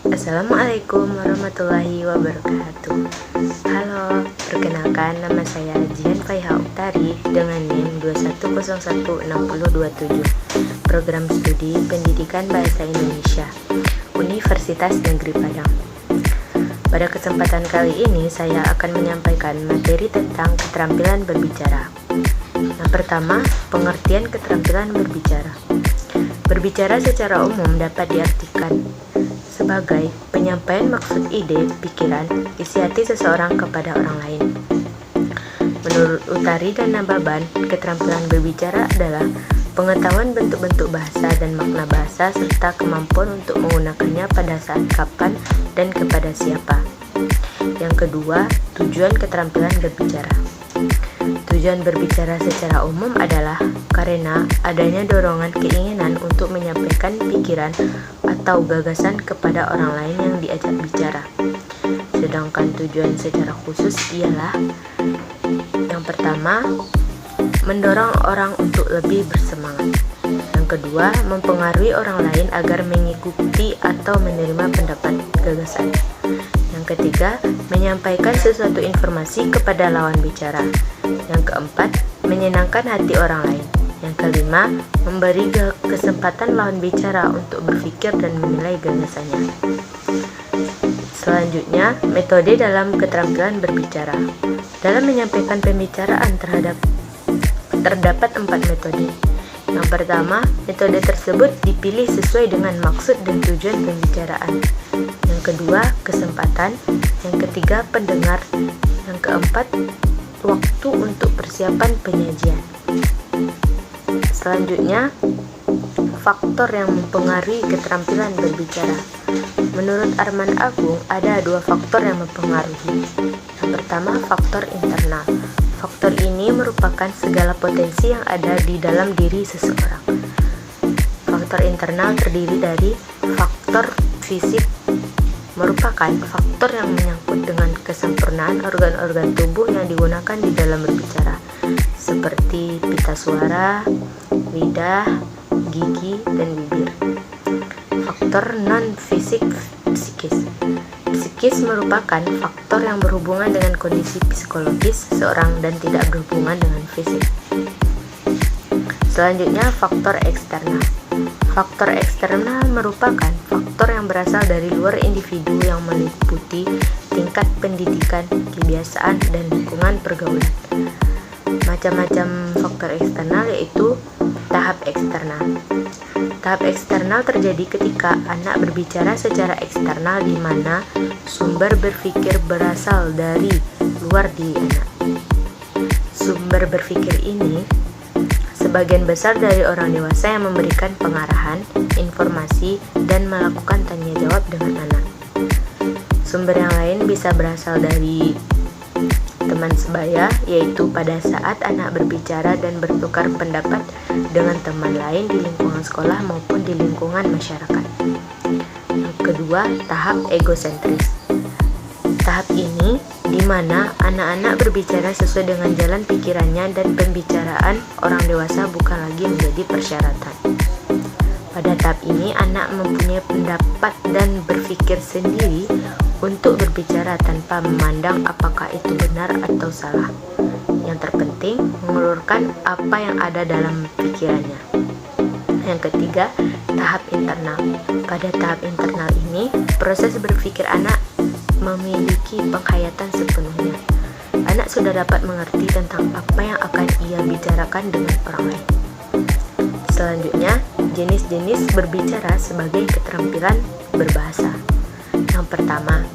Assalamualaikum warahmatullahi wabarakatuh. Halo, perkenalkan nama saya Jihan Faiha Uktari dengan NIM 21016027, Program Studi Pendidikan Bahasa Indonesia, Universitas Negeri Padang. Pada kesempatan kali ini saya akan menyampaikan materi tentang keterampilan berbicara. Yang pertama, pengertian keterampilan berbicara. Berbicara secara umum dapat diartikan sebagai penyampaian maksud ide, pikiran, isi hati seseorang kepada orang lain. Menurut Utari dan Nababan, keterampilan berbicara adalah pengetahuan bentuk-bentuk bahasa dan makna bahasa serta kemampuan untuk menggunakannya pada saat kapan dan kepada siapa. Yang kedua, tujuan keterampilan berbicara. Tujuan berbicara secara umum adalah karena adanya dorongan keinginan untuk menyampaikan pikiran atau gagasan kepada orang lain yang diajak bicara. Sedangkan tujuan secara khusus ialah yang pertama, mendorong orang untuk lebih bersemangat. Yang kedua, mempengaruhi orang lain agar mengikuti atau menerima pendapat gagasan. Yang ketiga, menyampaikan sesuatu informasi kepada lawan bicara. Yang keempat, menyenangkan hati orang lain. Yang kelima, memberi kesempatan lawan bicara untuk berpikir dan menilai gagasannya. Selanjutnya, metode dalam keterampilan berbicara. Dalam menyampaikan pembicaraan terdapat 4 metode. Yang pertama, metode tersebut dipilih sesuai dengan maksud dan tujuan pembicaraan. Yang kedua, kesempatan. Yang ketiga, pendengar. Yang keempat, waktu untuk persiapan penyajian. Selanjutnya, faktor yang mempengaruhi keterampilan berbicara. Menurut Arman Agung, ada 2 faktor yang mempengaruhi. Yang pertama, faktor internal. Faktor ini merupakan segala potensi yang ada di dalam diri seseorang. Faktor internal terdiri dari faktor fisik, merupakan faktor yang menyangkut dengan kesempurnaan organ-organ tubuh yang digunakan di dalam berbicara, seperti pita suara, lidah, gigi, dan bibir. Faktor non-fisik psikis. Psikis merupakan faktor yang berhubungan dengan kondisi psikologis seseorang dan tidak berhubungan dengan fisik. Selanjutnya, faktor eksternal. Faktor eksternal merupakan faktor yang berasal dari luar individu yang meliputi tingkat pendidikan, kebiasaan, dan lingkungan pergaulan. Macam-macam faktor eksternal yaitu tahap eksternal. Tahap eksternal terjadi ketika anak berbicara secara eksternal di mana sumber berpikir berasal dari luar diri anak. Sumber berpikir ini sebagian besar dari orang dewasa yang memberikan pengarahan, informasi, dan melakukan tanya jawab dengan anak. Sumber yang lain bisa berasal dari teman sebaya, yaitu pada saat anak berbicara dan bertukar pendapat dengan teman lain di lingkungan sekolah maupun di lingkungan masyarakat. Yang kedua, tahap egosentris. Tahap ini di mana anak-anak berbicara sesuai dengan jalan pikirannya dan pembicaraan orang dewasa bukan lagi menjadi persyaratan. Pada tahap ini, anak mempunyai pendapat dan berpikir sendiri untuk berbicara tanpa memandang apakah itu benar atau salah. Yang terpenting, mengeluarkan apa yang ada dalam pikirannya. Yang ketiga, tahap internal. Pada tahap internal ini, proses berpikir anak memiliki penghayatan sepenuhnya. Anak sudah dapat mengerti tentang apa yang akan ia bicarakan dengan orang lain. Selanjutnya, jenis-jenis berbicara sebagai keterampilan berbahasa. Yang pertama,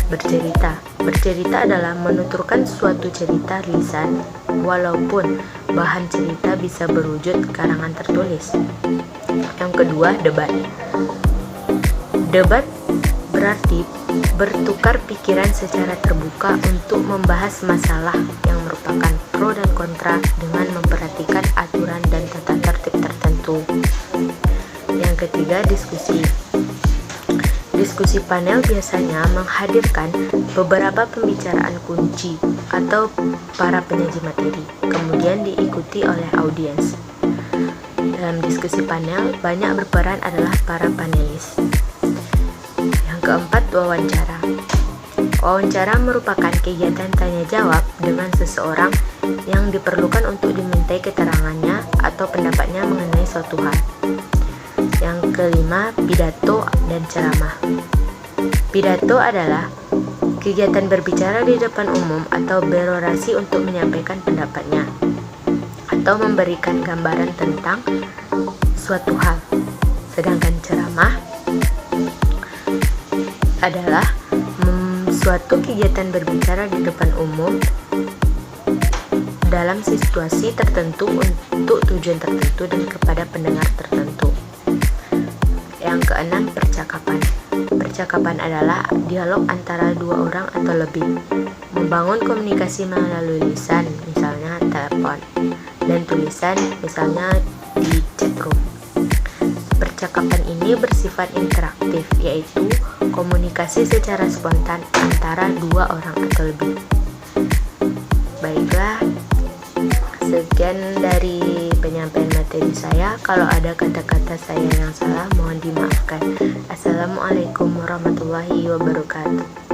bercerita. Bercerita adalah menuturkan suatu cerita lisan, walaupun bahan cerita bisa berwujud karangan tertulis. Yang kedua, debat. Debat berarti bertukar pikiran secara terbuka untuk membahas masalah yang merupakan pro dan kontra dengan memperhatikan aturan dan tata tertib tertentu. Yang ketiga, diskusi. Diskusi panel biasanya menghadirkan beberapa pembicaraan kunci atau para penyaji materi, kemudian diikuti oleh audiens. Dalam diskusi panel, banyak berperan adalah para panelis. Yang keempat, wawancara. Wawancara merupakan kegiatan tanya jawab dengan seseorang yang diperlukan untuk dimintai keterangannya atau pendapatnya mengenai suatu hal. Yang kelima, pidato dan ceramah. Pidato adalah kegiatan berbicara di depan umum atau berorasi untuk menyampaikan pendapatnya atau memberikan gambaran tentang suatu hal. Sedangkan ceramah adalah suatu kegiatan berbicara di depan umum dalam situasi tertentu untuk tujuan tertentu dan kepada pendengar tertentu. Yang keenam, percakapan. Percakapan adalah dialog antara dua orang atau lebih, membangun komunikasi melalui lisan, misalnya telepon, dan tulisan, misalnya di chat room. Percakapan ini bersifat interaktif, yaitu komunikasi secara spontan antara dua orang atau lebih. Baiklah, sekian dari penyampaian materi saya. Kalau ada kata-kata saya yang salah, mohon dimaafkan. Assalamualaikum warahmatullahi wabarakatuh.